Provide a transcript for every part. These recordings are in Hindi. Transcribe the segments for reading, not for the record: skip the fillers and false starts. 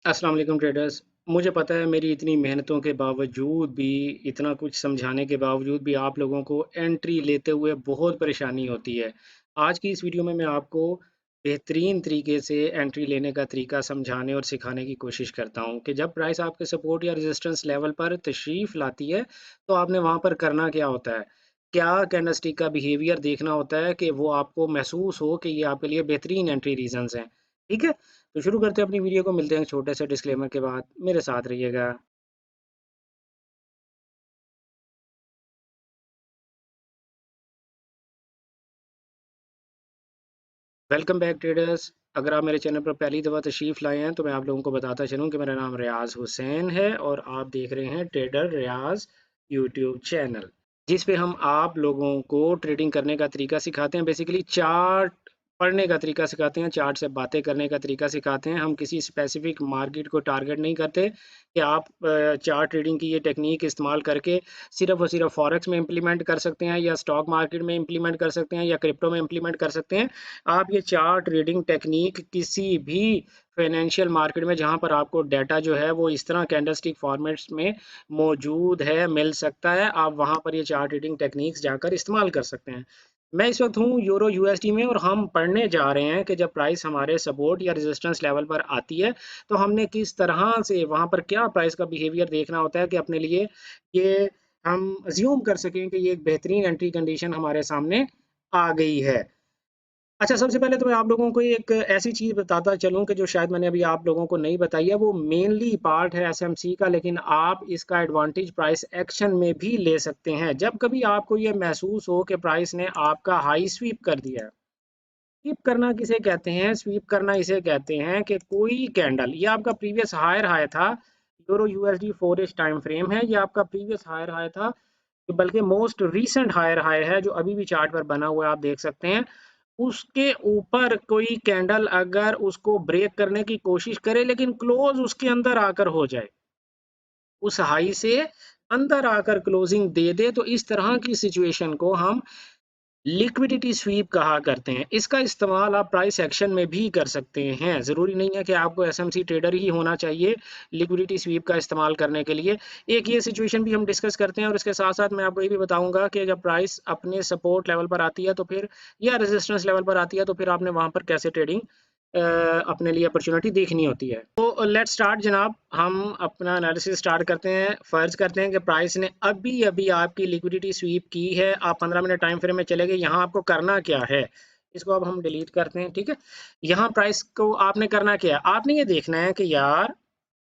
अस्सलाम वालेकुम ट्रेडर्स। मुझे पता है मेरी इतनी मेहनतों के बावजूद भी, इतना कुछ समझाने के बावजूद भी आप लोगों को एंट्री लेते हुए बहुत परेशानी होती है। आज की इस वीडियो में मैं आपको बेहतरीन तरीके से एंट्री लेने का तरीका समझाने और सिखाने की कोशिश करता हूँ कि जब प्राइस आपके सपोर्ट या रेजिस्टेंस लेवल पर तशरीफ़ लाती है, तो आपने वहाँ पर करना क्या होता है? क्या कैंडलस्टिक का बिहेवियर देखना होता है कि वो आपको महसूस हो कि ये आपके लिए बेहतरीन एंट्री रीज़न्स हैं। ठीक है? तो शुरू करते हैं अपनी वीडियो को, मिलते हैं एक छोटे से डिस्क्लेमर के बाद, मेरे साथ रहिएगा। Welcome back traders. अगर आप मेरे चैनल पर पहली दफ़ा तशरीफ़ लाए हैं तो मैं आप लोगों को बताता चलूँ कि मेरा नाम रियाज़ हुसैन है और आप देख रहे हैं ट्रेडर रियाज़ यूट्यूब चैनल, जिस पे हम आप लोगों को ट्रेडिंग करने का तरीका सिखाते हैं। बेसिकली चार्ट पढ़ने का तरीका सिखाते हैं, चार्ट से बातें करने का तरीका सिखाते हैं। हम किसी स्पेसिफिक मार्केट को टारगेट नहीं करते कि आप चार्ट ट्रेडिंग की ये टेक्निक इस्तेमाल करके सिर्फ़ और सिर्फ़ फॉरेक्स में इम्प्लीमेंट कर सकते हैं या स्टॉक मार्केट में इम्प्लीमेंट कर सकते हैं या क्रिप्टो में इम्प्लीमेंट कर सकते हैं। आप ये चार्ट रीडिंग टेक्नीक किसी भी फाइनेंशियल मार्केट में जहाँ पर आपको डाटा जो है वो इस तरह कैंडलस्टिक फॉर्मेट्स में मौजूद है, मिल सकता है, आप वहाँ पर ये चार्ट रीडिंग टेक्निक्स जाकर इस्तेमाल कर सकते हैं। मैं इस वक्त हूँ यूरो यूएसडी में और हम पढ़ने जा रहे हैं कि जब प्राइस हमारे सपोर्ट या रेजिस्टेंस लेवल पर आती है तो हमने किस तरह से वहाँ पर क्या प्राइस का बिहेवियर देखना होता है कि अपने लिए ये हम अज्यूम कर सकें कि ये एक बेहतरीन एंट्री कंडीशन हमारे सामने आ गई है। अच्छा, सबसे पहले तो मैं आप लोगों को एक ऐसी चीज़ बताता चलूँ कि जो शायद मैंने अभी आप लोगों को नहीं बताई है, वो मेनली पार्ट है एसएमसी का, लेकिन आप इसका एडवांटेज प्राइस एक्शन में भी ले सकते हैं। जब कभी आपको ये महसूस हो कि प्राइस ने आपका हाई स्वीप कर दिया है। स्वीप करना किसे कहते हैं? स्वीप करना इसे कहते हैं कि कोई कैंडल, ये आपका प्रीवियस हायर हाई था, euro USD 4 each time frame है, ये आपका प्रीवियस हायर हाई था, बल्कि मोस्ट रीसेंट हायर हाई है जो अभी भी चार्ट पर बना हुआ है, आप देख सकते हैं। उसके ऊपर कोई कैंडल अगर उसको ब्रेक करने की कोशिश करे लेकिन क्लोज उसके अंदर आकर हो जाए, उस हाई से अंदर आकर क्लोजिंग दे दे, तो इस तरह की सिचुएशन को हम लिक्विडिटी स्वीप कहा करते हैं। इसका इस्तेमाल आप प्राइस एक्शन में भी कर सकते हैं। ज़रूरी नहीं है कि आपको एसएमसी ट्रेडर ही होना चाहिए लिक्विडिटी स्वीप का इस्तेमाल करने के लिए। एक ये सिचुएशन भी हम डिस्कस करते हैं और इसके साथ-साथ मैं आपको ये भी बताऊँगा कि जब प्राइस अपने सपोर्ट लेवल पर आती है तो फिर या रेजिस्टेंस लेवल पर आती है तो फिर आपने वहाँ पर कैसे ट्रेडिंग अपने लिए अपॉर्चुनिटी देखनी होती है। तो लेट्स स्टार्ट जनाब, हम अपना एनालिसिस स्टार्ट करते हैं। फ़र्ज़ करते हैं कि प्राइस ने अभी-अभी आपकी लिक्विडिटी स्वीप की है। आप 15 मिनट टाइम फ्रेम में चले गए, यहाँ आपको करना क्या है? इसको अब हम डिलीट करते हैं, ठीक है? यहाँ प्राइस को आपने करना क्या है? आपने ये देखना है कि यार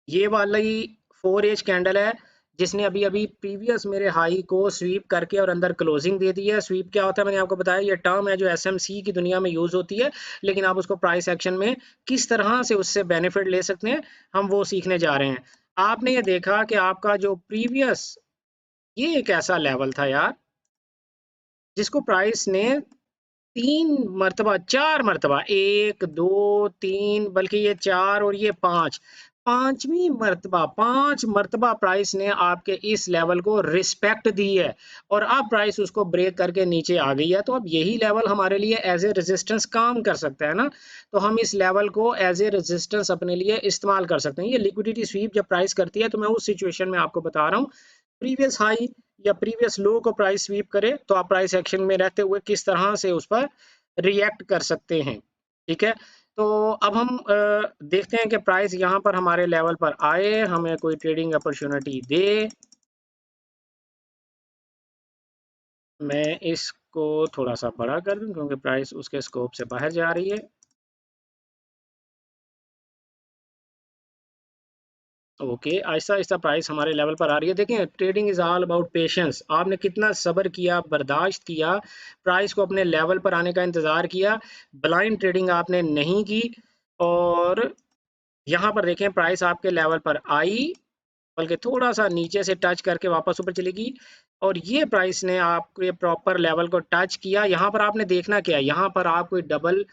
ये वाली 4 एज कैंडल है जिसने अभी अभी प्रीवियस मेरे हाई को स्वीप करके और अंदर क्लोजिंग दे दी है। स्वीप क्या होता है मैंने आपको बताया, ये टर्म है जो एसएमसी की दुनिया में यूज होती है, लेकिन आप उसको प्राइस एक्शन में किस तरह से उससे बेनिफिट ले सकते हैं हम वो सीखने जा रहे हैं। आपने ये देखा कि आपका जो प्रीवियस, ये एक ऐसा लेवल था यार जिसको प्राइस ने 3 मर्तबा 4 मर्तबा 1, 2, 3 बल्कि ये 4 और ये 5, 5वीं मर्तबा 5 मर्तबा प्राइस ने आपके इस लेवल को रिस्पेक्ट दी है और अब प्राइस उसको ब्रेक करके नीचे आ गई है। तो अब यही लेवल हमारे लिए एज ए रेजिस्टेंस काम कर सकता है ना, तो हम इस लेवल को एज ए रेजिस्टेंस अपने लिए इस्तेमाल कर सकते हैं। ये लिक्विडिटी स्वीप जब प्राइस करती है तो मैं उस सिचुएशन में आपको बता रहा हूँ, प्रीवियस हाई या प्रीवियस लो को प्राइस स्वीप करे तो आप प्राइस एक्शन में रहते हुए किस तरह से उस पर रिएक्ट कर सकते हैं। ठीक है, तो अब हम देखते हैं कि प्राइस यहाँ पर हमारे लेवल पर आए, हमें कोई ट्रेडिंग अपॉर्चुनिटी दे। मैं इसको थोड़ा सा बड़ा कर दूं क्योंकि प्राइस उसके स्कोप से बाहर जा रही है। ओके, आहिस्ता-आहिस्ता प्राइस हमारे लेवल पर आ रही है। देखें, trading is all about patience. आपने कितना सब्र किया, बर्दाश्त किया, प्राइस को अपने लेवल पर आने का इंतज़ार किया, ब्लाइंड ट्रेडिंग आपने नहीं की। और यहाँ पर देखें प्राइस आपके लेवल पर आई, बल्कि थोड़ा-सा नीचे से टच करके वापस ऊपर चली गई और ये प्राइस ने आपके प्रॉपर लेवल को टच किया। यहाँ पर आपने देखना क्या है, यहाँ पर आप कोई डबल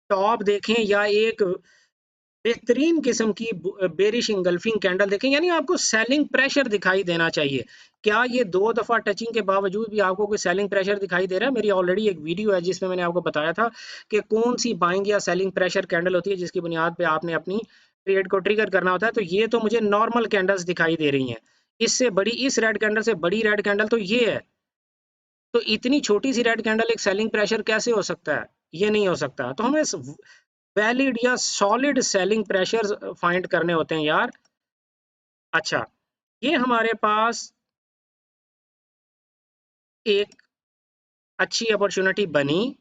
टॉप देखें या एक बेहतरीन किस्म की बेरिश इंगल्फिंग कैंडल देखें, यानी आपको सेलिंग प्रेशर दिखाई देना चाहिए। क्या ये 2 दफ़ा टचिंग के बावजूद भी आपको कोई सेलिंग प्रेशर दिखाई दे रहा है? मेरी ऑलरेडी एक वीडियो है जिसमें मैंने आपको बताया था कि कौन सी बाइंग या सेलिंग प्रेशर कैंडल होती है जिसकी बुनियाद पे आपने अपनी ट्रेड को ट्रिगर करना होता है, तो ये तो मुझे नॉर्मल कैंडल्स दिखाई दे रही हैं। इससे बड़ी, इस रेड कैंडल से बड़ी रेड कैंडल तो ये है। तो इतनी छोटी सी रेड कैंडल एक सेलिंग प्रेशर कैसे हो सकता है? ये नहीं हो सकता। तो हमें वैलिड या सॉलिड सेलिंग प्रेशर फाइंड करने होते हैं यार। अच्छा, ये हमारे पास एक अच्छी अपॉर्चुनिटी बनी।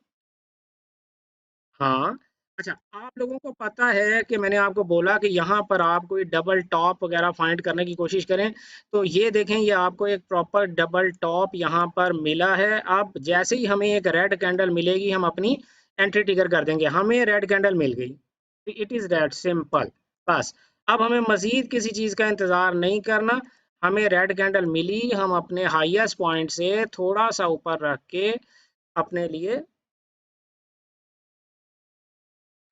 हाँ। अच्छा, आप लोगों को पता है कि मैंने आपको बोला कि यहाँ पर आप कोई डबल टॉप वगैरह फाइंड करने की कोशिश करें। तो ये देखें, ये आपको एक प्रॉपर डबल टॉप यहाँ पर मिला है। अब जैसे ही हमें एक रेड कैंडल मिलेगी, हम अपनी एंट्री ट्रिगर कर देंगे। हमें रेड कैंडल मिल गई, इट इज़ दैट सिंपल। बस, अब हमें मज़ीद किसी चीज़ का इंतज़ार नहीं करना। हमें रेड कैंडल मिली, हम अपने हाईएस्ट पॉइंट से थोड़ा सा ऊपर रख के अपने लिए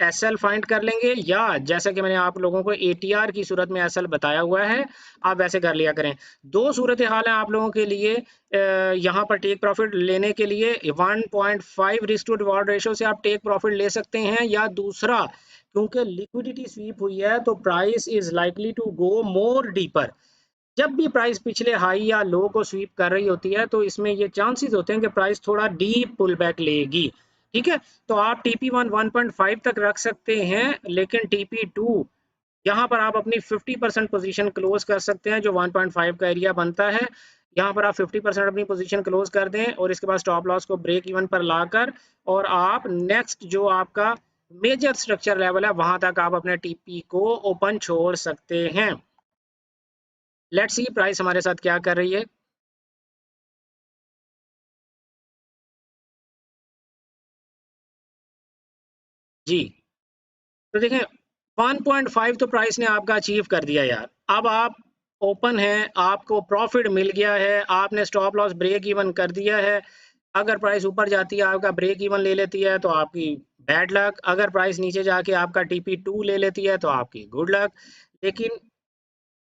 एसएल फाइंड कर लेंगे, या जैसा कि मैंने आप लोगों को एटीआर की सूरत में एसएल बताया हुआ है, आप वैसे कर लिया करें। दो सूरत हाल है आप लोगों के लिए। यहाँ पर टेक प्रॉफिट लेने के लिए 1.5 रिस्क टू रिवॉर्ड रेशो से आप टेक प्रॉफिट ले सकते हैं, या दूसरा, क्योंकि लिक्विडिटी स्वीप हुई है तो price is likely to go more deeper. जब भी प्राइस पिछले हाई या लो को स्वीप कर रही होती है, तो इसमें ये चांसेस होते हैं कि प्राइस थोड़ा डीप पुल बैक लेगी। ठीक है, तो आप TP1 1.5 तक रख सकते हैं, लेकिन TP2 यहाँ पर आप अपनी 50% पोजीशन क्लोज कर सकते हैं, जो 1.5 का एरिया बनता है। यहाँ पर आप 50% अपनी पोजीशन क्लोज कर दें, और इसके बाद स्टॉप लॉस को ब्रेक इवन पर लाकर, और आप नेक्स्ट जो आपका मेजर स्ट्रक्चर लेवल है, वहां तक आप अपने TP को ओपन छोड़ सकते हैं। लेट्स सी प्राइस हमारे साथ क्या कर रही है। जी, तो देखें, 1.5 तो प्राइस ने आपका अचीव कर दिया यार। अब आप ओपन हैं, आपको प्रॉफिट मिल गया है, आपने स्टॉप लॉस ब्रेक इवन कर दिया है। अगर प्राइस ऊपर जाती है, आपका ब्रेक इवन ले लेती है, तो आपकी बैड लक। अगर प्राइस नीचे जाके आपका TP2 ले लेती है, तो आपकी गुड लक। लेकिन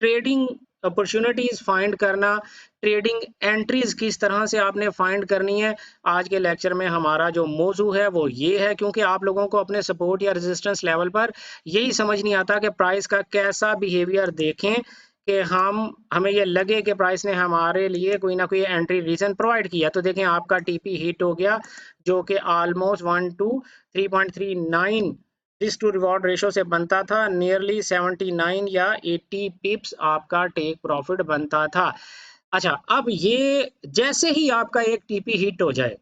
ट्रेडिंग अपॉर्चुनिटीज फाइंड करना, ट्रेडिंग एंट्रीज किस तरह से आपने फाइंड करनी है, आज के लेक्चर में हमारा जो मौजू है वो ये है। क्योंकि आप लोगों को अपने सपोर्ट या रेजिस्टेंस लेवल पर यही समझ नहीं आता कि प्राइस का कैसा बिहेवियर देखें, कि हमें ये लगे कि प्राइस ने हमारे लिए कोई ना कोई एंट्री रीजन प्रोवाइड किया। तो देखें, आपका TP हिट हो गया, जो कि almost 1 to 3.39 risk to reward ratio से बनता था। नियरली 79 या 80 पिप्स आपका टेक प्रॉफिट बनता था। अच्छा, अब ये जैसे ही आपका एक TP हिट हो जाए,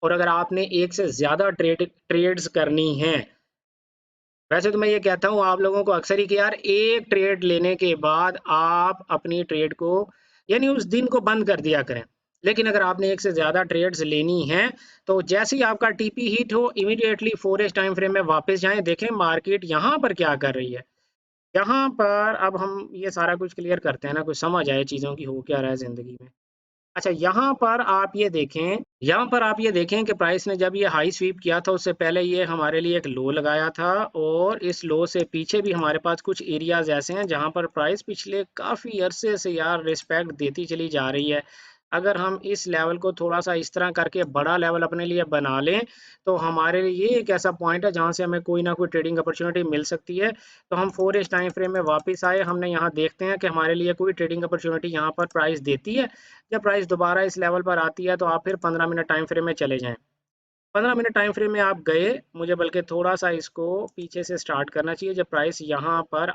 और अगर आपने एक से ज्यादा ट्रेड्स करनी है, वैसे तो मैं ये कहता हूँ आप लोगों को अक्सर ही कि यार एक ट्रेड लेने के बाद आप अपनी ट्रेड को, यानी उस दिन को बंद कर दिया करें। लेकिन अगर आपने एक से ज्यादा ट्रेड्स लेनी है, तो जैसे ही आपका TP हिट हो, इमीडिएटली 4H टाइम फ्रेम में वापस जाएं, देखें मार्केट यहाँ पर क्या कर रही है। यहाँ पर अब हम ये सारा कुछ क्लियर करते हैं ना, कुछ समझ आए चीज़ों की हो क्या रहा है ज़िंदगी में। अच्छा, यहाँ पर आप ये देखें कि प्राइस ने जब ये हाई स्वीप किया था, उससे पहले ये हमारे लिए एक लो लगाया था, और इस लो से पीछे भी हमारे पास कुछ एरियाज ऐसे हैं जहाँ पर प्राइस पिछले काफ़ी अरसे से यार रिस्पेक्ट देती चली जा रही है। अगर हम इस लेवल को थोड़ा सा इस तरह करके बड़ा लेवल अपने लिए बना लें, तो हमारे लिए एक ऐसा पॉइंट है जहाँ से हमें कोई ना कोई ट्रेडिंग अपॉर्चुनिटी मिल सकती है। तो हम 4 टाइम फ्रेम में वापस आए, हमने यहाँ देखते हैं कि हमारे लिए कोई ट्रेडिंग अपॉर्चुनिटी यहाँ पर प्राइस देती है। जब प्राइस दोबारा इस लेवल पर आती है, तो आप फिर 15 मिनट टाइम फ्रेम में चले जाएं। 15 मिनट टाइम फ्रेम में आप गए, मुझे बल्कि थोड़ा सा इसको पीछे से स्टार्ट करना चाहिए। जब प्राइस यहाँ पर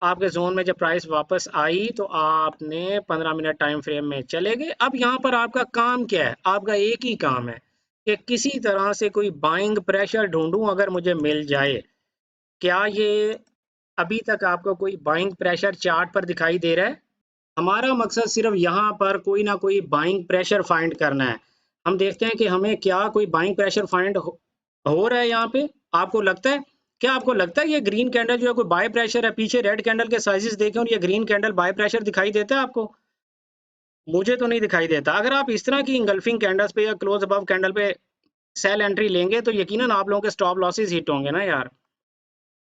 आपके जोन में जब प्राइस वापस आई, तो आपने 15 मिनट टाइम फ्रेम में चले गए। अब यहाँ पर आपका काम क्या है? आपका एक ही काम है कि किसी तरह से कोई बाइंग प्रेशर ढूंढूं, अगर मुझे मिल जाए। क्या ये अभी तक आपको कोई बाइंग प्रेशर चार्ट पर दिखाई दे रहा है? हमारा मकसद सिर्फ यहाँ पर कोई ना कोई बाइंग प्रेशर फाइंड करना है। हम देखते हैं कि हमें क्या कोई बाइंग प्रेशर फाइंड हो रहा है यहाँ पे। आपको लगता है, क्या आपको लगता है ये ग्रीन कैंडल जो है कोई बाय प्रेशर है? पीछे रेड कैंडल के साइजेस देखें, और ये ग्रीन कैंडल बाय प्रेशर दिखाई देता है आपको? मुझे तो नहीं दिखाई देता। अगर आप इस तरह की इंगल्फिंग कैंडल्स पे या क्लोज अबव कैंडल पे सेल एंट्री लेंगे, तो यकीनन आप लोगों के स्टॉप लॉसेस हिट होंगे ना यार।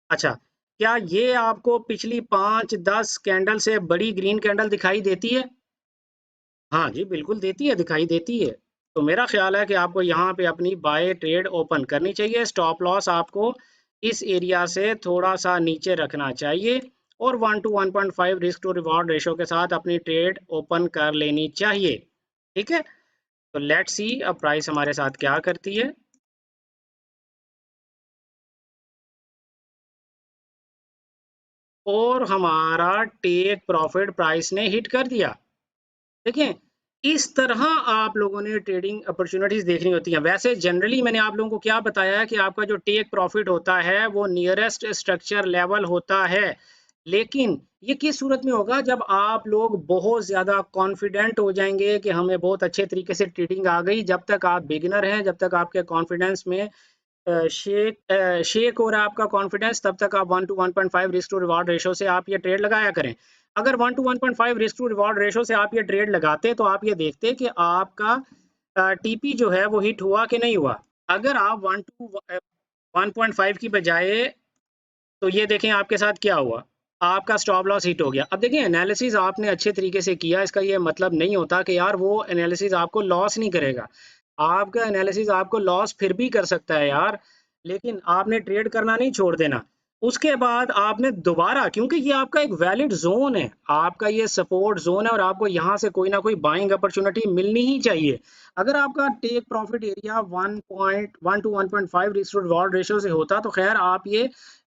अच्छा, क्या ये आपको पिछली 5-10 कैंडल से बड़ी ग्रीन कैंडल दिखाई देती है? हाँ जी, बिल्कुल देती है, दिखाई देती है। तो मेरा ख्याल है कि आपको यहाँ पे अपनी बाय ट्रेड ओपन करनी चाहिए। स्टॉप लॉस आपको इस एरिया से थोड़ा सा नीचे रखना चाहिए और 1 to 1.5 risk to reward ratio के साथ अपनी ट्रेड ओपन कर लेनी चाहिए। ठीक है, तो लेट्स सी अब प्राइस हमारे साथ क्या करती है। और हमारा टेक प्रॉफिट प्राइस ने हिट कर दिया। देखिए, इस तरह आप लोगों ने ट्रेडिंग अपॉर्चुनिटीज देखनी होती हैं। वैसे जनरली मैंने आप लोगों को क्या बताया है कि आपका जो टेक प्रॉफिट होता है वो नियरेस्ट स्ट्रक्चर लेवल होता है। लेकिन ये किस सूरत में होगा, जब आप लोग बहुत ज़्यादा कॉन्फिडेंट हो जाएंगे कि हमें बहुत अच्छे तरीके से ट्रेडिंग आ गई। जब तक आप बिगिनर हैं, जब तक आपके कॉन्फिडेंस में शेक हो रहा है आपका कॉन्फिडेंस, तब तक आप 1 to 1.5 risk to reward ratio से आप ये ट्रेड लगाया करें। अगर 1 to 1.5 risk to reward ratio से आप ये ट्रेड लगाते तो आप ये देखते कि आपका टीपी जो है वो हिट हुआ कि नहीं हुआ। अगर आप 1 to 1.5 की बजाय, तो ये देखें आपके साथ क्या हुआ, आपका स्टॉप लॉस हिट हो गया। अब देखें, एनालिसिस आपने अच्छे तरीके से किया, इसका ये मतलब नहीं होता कि यार वो एनालिसिस आपको लॉस नहीं करेगा। आपका एनालिसिस आपको लॉस फिर भी कर सकता है यार, लेकिन आपने ट्रेड करना नहीं छोड़ देना। उसके बाद आपने दोबारा, क्योंकि ये आपका एक वैलिड जोन है, आपका ये सपोर्ट जोन है और आपको यहाँ से कोई ना कोई बाइंग अपॉर्चुनिटी मिलनी ही चाहिए। अगर आपका take profit area 1.1 to 1.5 risk to reward ratio से होता तो खैर आप ये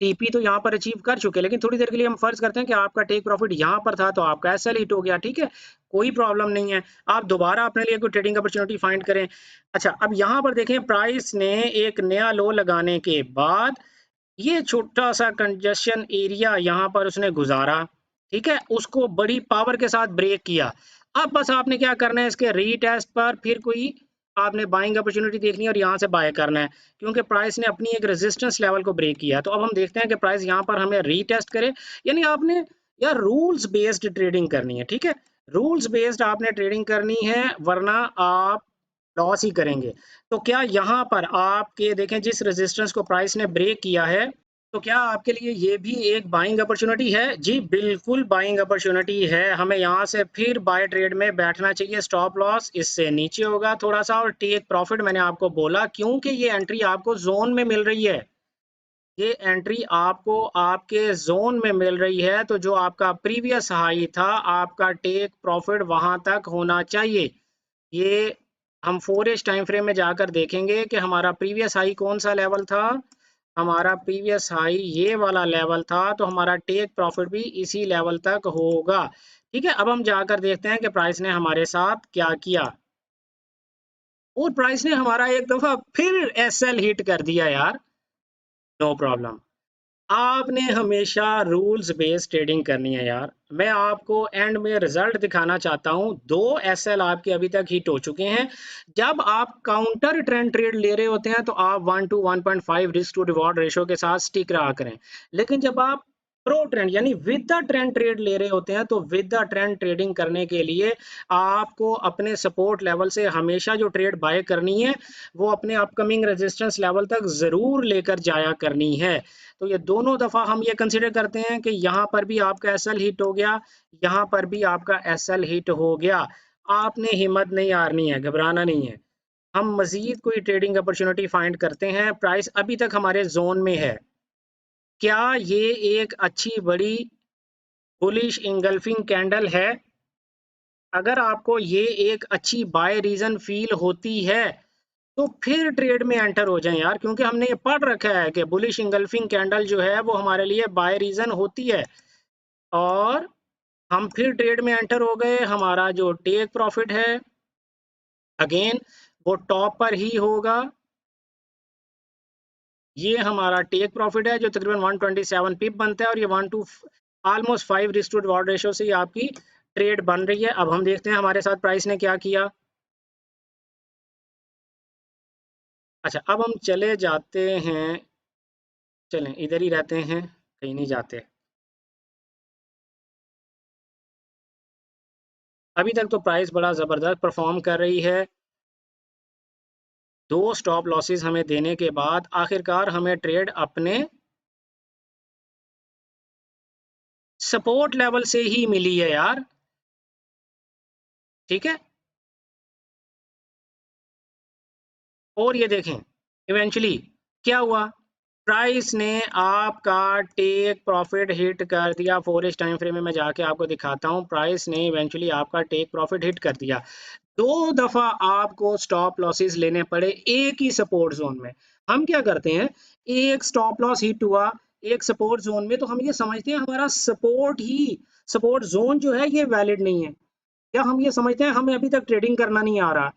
टीपी तो यहाँ पर अचीव कर चुके, लेकिन थोड़ी देर के लिए हम फर्ज करते हैं कि आपका टेक प्रॉफिट यहाँ पर था तो आपका एसएल हिट हो गया। ठीक है, कोई प्रॉब्लम नहीं है, आप दोबारा अपने लिए कोई ट्रेडिंग अपॉर्चुनिटी फाइंड करें। अच्छा, अब यहाँ पर देखें, प्राइस ने एक नया लो लगाने के बाद ये छोटा सा कंजेशन एरिया यहाँ पर उसने गुजारा। ठीक है, उसको बड़ी पावर के साथ ब्रेक किया। अब बस आपने क्या करना है, इसके रीटेस्ट पर फिर कोई आपने बाइंग अपॉर्चुनिटी देखनी है और यहाँ से बाय करना है, क्योंकि प्राइस ने अपनी एक रेजिस्टेंस लेवल को ब्रेक किया। तो अब हम देखते हैं कि प्राइस यहाँ पर हमें रीटेस्ट करे। यानी आपने यार रूल्स बेस्ड ट्रेडिंग करनी है। ठीक है, रूल्स बेस्ड आपने ट्रेडिंग करनी है, वरना आप लॉस ही करेंगे। तो क्या यहाँ पर आपके देखें, जिस रेजिस्टेंस को प्राइस ने ब्रेक किया है, तो क्या आपके लिए ये भी एक बाइंग अपॉर्चुनिटी है? जी बिल्कुल बाइंग अपॉर्चुनिटी है। हमें यहाँ से फिर बाय ट्रेड में बैठना चाहिए। स्टॉप लॉस इससे नीचे होगा थोड़ा सा, और टेक प्रॉफिट मैंने आपको बोला क्योंकि ये एंट्री आपको जोन में मिल रही है। ये एंट्री आपको आपके जोन में मिल रही है, तो जो आपका प्रीवियस हाई था, आपका टेक प्रॉफिट वहां तक होना चाहिए। ये हम 4 टाइम फ्रेम में जाकर देखेंगे कि हमारा प्रीवियस हाई कौन सा लेवल था। हमारा प्रीवियस हाई ये वाला लेवल था, तो हमारा टेक प्रॉफिट भी इसी लेवल तक होगा। ठीक है, अब हम जाकर देखते हैं कि प्राइस ने हमारे साथ क्या किया। और प्राइस ने हमारा एक दफा फिर एसएल हिट कर दिया यार। नो प्रॉब्लम, आपने हमेशा रूल्स बेस्ड ट्रेडिंग करनी है यार। मैं आपको एंड में रिजल्ट दिखाना चाहता हूँ। 2 एसएल आपके अभी तक हिट हो चुके हैं। जब आप काउंटर ट्रेंड ट्रेड ले रहे होते हैं तो आप 1 to 1.5 risk to reward ratio के साथ स्टिक रहा करें। लेकिन जब आप प्रो ट्रेंड यानी विद द ट्रेंड ट्रेड ले रहे होते हैं, तो विद द ट्रेंड ट्रेडिंग करने के लिए आपको अपने सपोर्ट लेवल से हमेशा जो ट्रेड बाय करनी है, वो अपने अपकमिंग रेजिस्टेंस लेवल तक जरूर लेकर जाया करनी है। तो ये दोनों दफा हम ये कंसीडर करते हैं कि यहाँ पर भी आपका एसएल हिट हो गया, यहाँ पर भी आपका एसएल हिट हो गया। आपने हिम्मत नहीं हारनी है, घबराना नहीं है। हम मजीद कोई ट्रेडिंग अपॉर्चुनिटी फाइंड करते हैं। प्राइस अभी तक हमारे जोन में है। क्या ये एक अच्छी बड़ी बुलिश इंगल्फिंग कैंडल है? अगर आपको ये एक अच्छी बाय रीजन फील होती है, तो फिर ट्रेड में एंटर हो जाएं यार, क्योंकि हमने ये पढ़ रखा है कि बुलिश इंगल्फिंग कैंडल जो है वो हमारे लिए बाय रीजन होती है। और हम फिर ट्रेड में एंटर हो गए। हमारा जो टेक प्रॉफिट है, अगेन वो टॉप पर ही होगा। ये हमारा टेक प्रॉफिट है जो तकरीबन 127 पिप बनता है, और ये 1 to almost 5 risk to reward ratio से ये आपकी ट्रेड बन रही है। अब हम देखते हैं हमारे साथ प्राइस ने क्या किया। अच्छा, अब हम चले जाते हैं, चलें इधर ही रहते हैं, कहीं नहीं जाते। अभी तक तो प्राइस बड़ा ज़बरदस्त परफॉर्म कर रही है। 2 स्टॉप लॉसेस हमें देने के बाद आखिरकार हमें ट्रेड अपने सपोर्ट लेवल से ही मिली है यार। ठीक है, और ये देखें इवेंचुअली क्या हुआ, प्राइस ने आपका टेक प्रॉफिट हिट कर दिया। 4 टाइम फ्रेम में मैं जाके आपको दिखाता हूँ, प्राइस ने इवेंचुअली आपका टेक प्रॉफिट हिट कर दिया। 2 दफा आपको स्टॉप लॉसेस लेने पड़े एक ही सपोर्ट जोन में। हम क्या करते हैं, एक स्टॉप लॉस हिट हुआ एक सपोर्ट जोन में, तो हम ये समझते हैं हमारा सपोर्ट जोन जो है ये वैलिड नहीं है, या हम ये समझते हैं हमें अभी तक ट्रेडिंग करना नहीं आ रहा,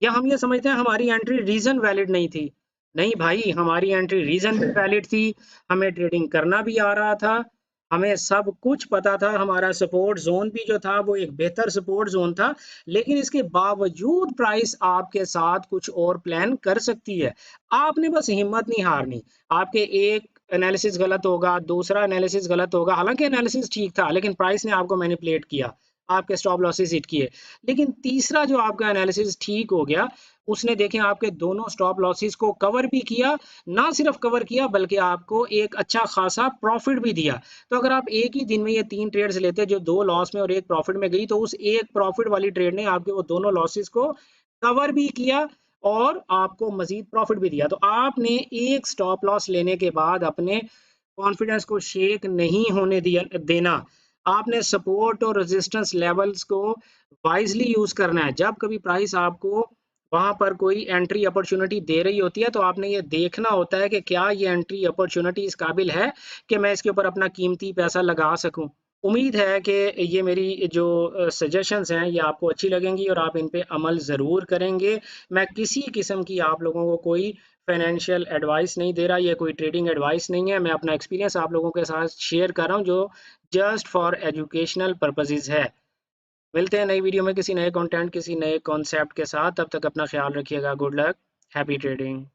या हम ये समझते हैं हमारी एंट्री रीजन वैलिड नहीं थी। नहीं भाई, हमारी एंट्री रीजन भी वैलिड थी, हमें ट्रेडिंग करना भी आ रहा था, हमें सब कुछ पता था, हमारा सपोर्ट जोन भी जो था वो एक बेहतर सपोर्ट जोन था। लेकिन इसके बावजूद प्राइस आपके साथ कुछ और प्लान कर सकती है। आपने बस हिम्मत नहीं हारनी। आपके एक एनालिसिस गलत होगा, दूसरा एनालिसिस गलत होगा, हालांकि एनालिसिस ठीक था लेकिन प्राइस ने आपको मैनिपुलेट किया, आपके स्टॉप लॉसेस हिट किए। लेकिन तीसरा जो आपका एनालिसिस ठीक हो गया, उसने देखें आपके दोनों स्टॉप लॉसेस को कवर भी किया, ना सिर्फ कवर किया बल्कि आपको एक अच्छा खासा प्रॉफिट भी दिया। तो अगर आप एक ही दिन में ये 3 ट्रेड्स लेते जो 2 लॉस में और एक प्रॉफिट में गई, तो उस एक प्रॉफिट वाली ट्रेड ने आपके वो दोनों लॉसेस को कवर भी किया और आपको मजीद प्रॉफिट भी दिया। तो आपने एक स्टॉप लॉस लेने के बाद अपने कॉन्फिडेंस को शेक नहीं होने दिया देना। आपने सपोर्ट और रेजिस्टेंस लेवल्स को वाइजली यूज करना है। जब कभी प्राइस आपको वहां पर कोई एंट्री अपॉर्चुनिटी दे रही होती है, तो आपने ये देखना होता है कि क्या ये एंट्री अपॉर्चुनिटी इस काबिल है कि मैं इसके ऊपर अपना कीमती पैसा लगा सकूं। उम्मीद है कि ये मेरी जो सजेशंस हैं ये आपको अच्छी लगेंगी और आप इन पे अमल ज़रूर करेंगे। मैं किसी किस्म की आप लोगों को कोई फाइनेंशियल एडवाइस नहीं दे रहा, ये कोई ट्रेडिंग एडवाइस नहीं है। मैं अपना एक्सपीरियंस आप लोगों के साथ शेयर कर रहा हूँ जो जस्ट फॉर एजुकेशनल पर्पसेस है। मिलते हैं नई वीडियो में किसी नए कंटेंट किसी नए कॉन्सेप्ट के साथ। तब तक अपना ख्याल रखिएगा। Good luck, happy trading.